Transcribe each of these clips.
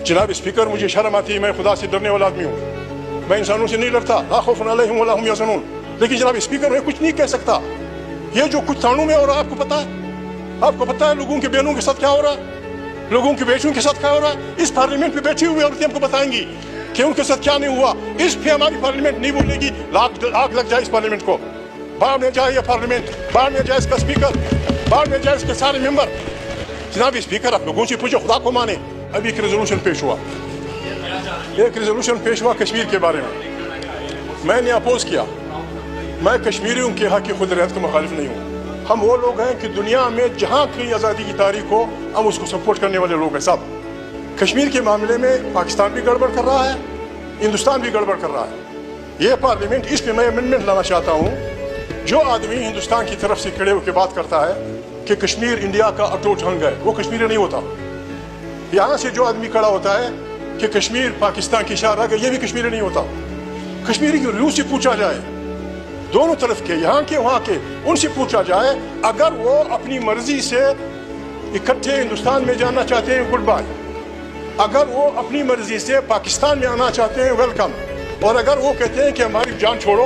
जनाब स्पीकर, मुझे शर्म आती है, मैं खुदा से डरने वाला आदमी हूँ, मैं इंसानों से नहीं डरता, ला खौफुन अलैहिम वला हुम यहज़नून। लेकिन जनाब स्पीकर, मैं कुछ नहीं कह सकता। ये जो कुछ थानों में हो रहा है, आपको पता है? आपको पता है लोगों के बहनों के साथ क्या हो रहा है, लोगों की बेटियों के साथ क्या हो रहा है? इस पार्लियामेंट में बैठी हुई औरतें हमको बताएंगी कि उनके साथ क्या नहीं हुआ। इस पे हमारी पार्लियामेंट नहीं बोलेगी, आग लग जाए इस पार्लियामेंट को, बाहर में जाए ये पार्लियामेंट, बाहर में जाए इसका स्पीकर, बाहर में जाए इसके सारे मेंबर। जनाब स्पीकर, आप लोगों से पूछो, खुदा को माने। अभी एक रेजोल्यूशन पेश हुआ, कश्मीर के बारे में, मैंने अपोज किया। मैं कश्मीरियों के हक की खुद रहत का मुखालिफ नहीं हूँ। हम वो लोग हैं कि दुनिया में जहाँ कहीं आज़ादी की तारीख हो, हम उसको सपोर्ट करने वाले लोग हैं सब। कश्मीर के मामले में पाकिस्तान भी गड़बड़ कर रहा है, हिंदुस्तान भी गड़बड़ कर रहा है। ये पार्लियामेंट, इस पे मैं अमेंडमेंट लाना चाहता हूँ। जो आदमी हिंदुस्तान की तरफ से खड़े होकर बात करता है कि कश्मीर इंडिया का अटूट अंग है, वो कश्मीरी नहीं होता। यहाँ से जो आदमी खड़ा होता है कि कश्मीर पाकिस्तान की शार है, ये भी कश्मीरी नहीं होता। कश्मीरी की रूह से पूछा जाए, दोनों तरफ के, यहाँ के वहाँ के, उनसे पूछा जाए, अगर वो अपनी मर्जी से इकट्ठे हिंदुस्तान में जाना चाहते हैं, गुड बाय। अगर वो अपनी मर्जी से पाकिस्तान में आना चाहते हैं, वेलकम। और अगर वो कहते हैं कि हमारी जान छोड़ो,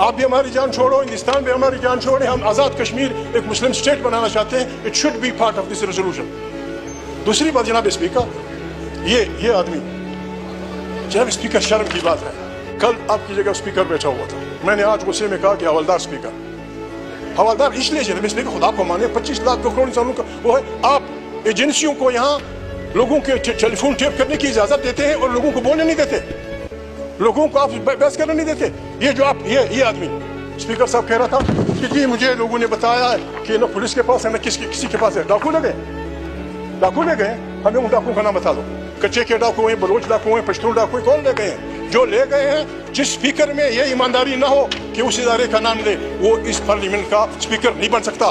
आप भी हमारी जान छोड़ो, हिंदुस्तान भी हमारी जान छोड़े, हम आज़ाद कश्मीर एक मुस्लिम स्टेट बनाना चाहते हैं, it should be part of this resolution. दूसरी बात जनाब स्पीकर, ये आदमी, जनाब स्पीकर, शर्म की बात है, कल आपकी जगह स्पीकर बैठा हुआ था, मैंने आज गुस्से में कहा कि हवलदार स्पीकर, हवलदार इसलिए जनाब स्पीकर, खुदा को माने, 25 लाख करोड़ इंसानों का वो है, आप एजेंसियों को यहाँ लोगों के टेलीफोन टेप करने की इजाजत देते हैं और लोगों को बोलने नहीं देते, लोगों को आप बहस करने नहीं देते। ये जो आप ये आदमी स्पीकर साहब कह रहा था कि जी मुझे लोगों ने बताया है कि न पुलिस के पास है न किसी के पास है, डाकू ले गए, हमें उन डाकू का नाम बता दो। कच्चे के डाकू हैं, बलोच डाकू हैं, पश्तून डाकू हैं, कौन ले गए हैं? जो ले गए हैं, जिस स्पीकर में ये ईमानदारी ना हो कि उस इदारे का नाम ले, वो इस पार्लियामेंट का स्पीकर नहीं बन सकता।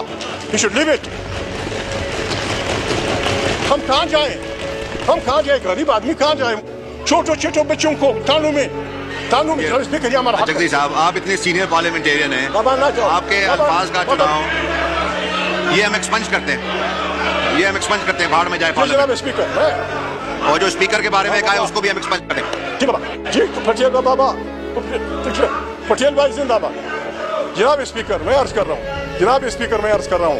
He should leave it. हम कहाँ जाए, गरीब आदमी कहाँ जाए? छोटे बच्चों को तानों में स्पीकर, हमारा जगदीश साहब, आप इतने सीनियर पार्लियामेंटेरियन हैं, आपके अल्फाज का चुनाव ये हम एक्सपंज करते हैं, बाहर में जाए पार्लियामेंट। स्पीकर और जो स्पीकर के बारे में कहा है उसको भी हम एक्सपंज करें। जी बाबा, जी पटेल भाई जिंदाबाद। जनाब स्पीकर, मैं अर्ज कर रहा हूँ,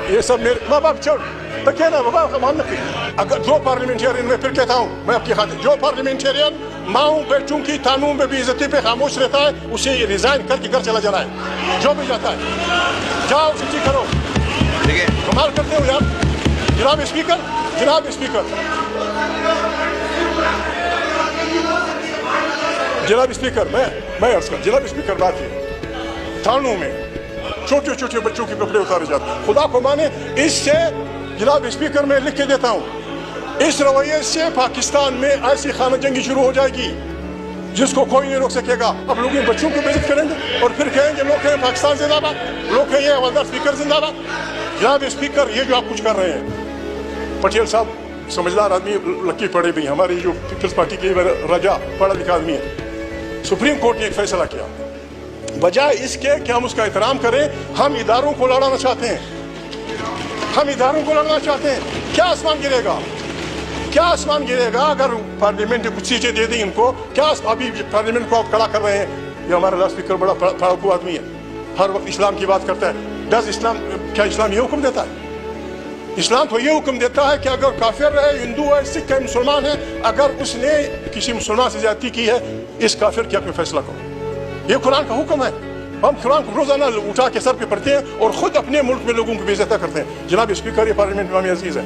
ये सब मेरे माँ बाप छोड़ तो क्या ना बाबा, मान नहीं। अगर जो पार्लियामेंटेरियन, मैं फिर कहता हूँ, मैं आपकी खातिर, जो पार्लियामेंटेरियन माओ बेटों की तानों में बेइज्जती पे खामोश रहता है, उसे रिजाइन करके घर चला जाना है। जो भी जाता है, जाओ छुट्टी करो, ठीक है? कमाल करते हो यार। जनाब स्पीकर, जनाब स्पीकर, मैं अर्ज कर, जनाब स्पीकर, बात है थानों में छोटे बच्चों के कपड़े उतारे जाते हैं। खुदा को माने, इससे जनाब स्पीकर मैं लिख के देता हूँ, इस रवैये से पाकिस्तान में ऐसी खाना जंगी शुरू हो जाएगी जिसको कोई नहीं रोक सकेगा। अब लोग बच्चों को बेइज्जत करेंगे और फिर कहेंगे लोग कहें पाकिस्तान जिंदाबाद, लोग कहेंगे हवलदार स्पीकर जिंदाबाद। जनाब स्पीकर, ये जो आप कुछ कर रहे हैं, पटेल साहब समझदार आदमी, लकी पड़े भी, हमारी जो पीपल्स पार्टी के राजा पढ़ा लिखा आदमी है। सुप्रीम कोर्ट ने एक फैसला किया, बजाय इसके कि हम उसका एहतराम करें, हम इदारों को लड़ाना चाहते हैं, क्या आसमान गिरेगा अगर पार्लियामेंट ने कुछ सीटें दे दी इनको? क्या अभी पार्लियामेंट को आप खड़ा कर रहे हैं? ये हमारा लाउड स्पीकर बड़ा पढ़ाकू आदमी है, हर वक्त इस्लाम की बात करता है। क्या इस्लाम ये हुक्म देता है? इस्लाम तो ये हुक्म देता है कि अगर काफिर है, हिंदू है, सिख है, मुसलमान है, अगर उसने किसी मुसलमान से ज्यादती की है, इस काफिर के हक में फैसला करो। ये कुरान का हुक्म है। हम कुरान को रोजाना उठा के सर पे पढ़ते हैं और खुद अपने मुल्क में लोगों को बेइज्जत करते हैं। जनाब स्पीकर, ये पार्लियामेंट में अजीज है,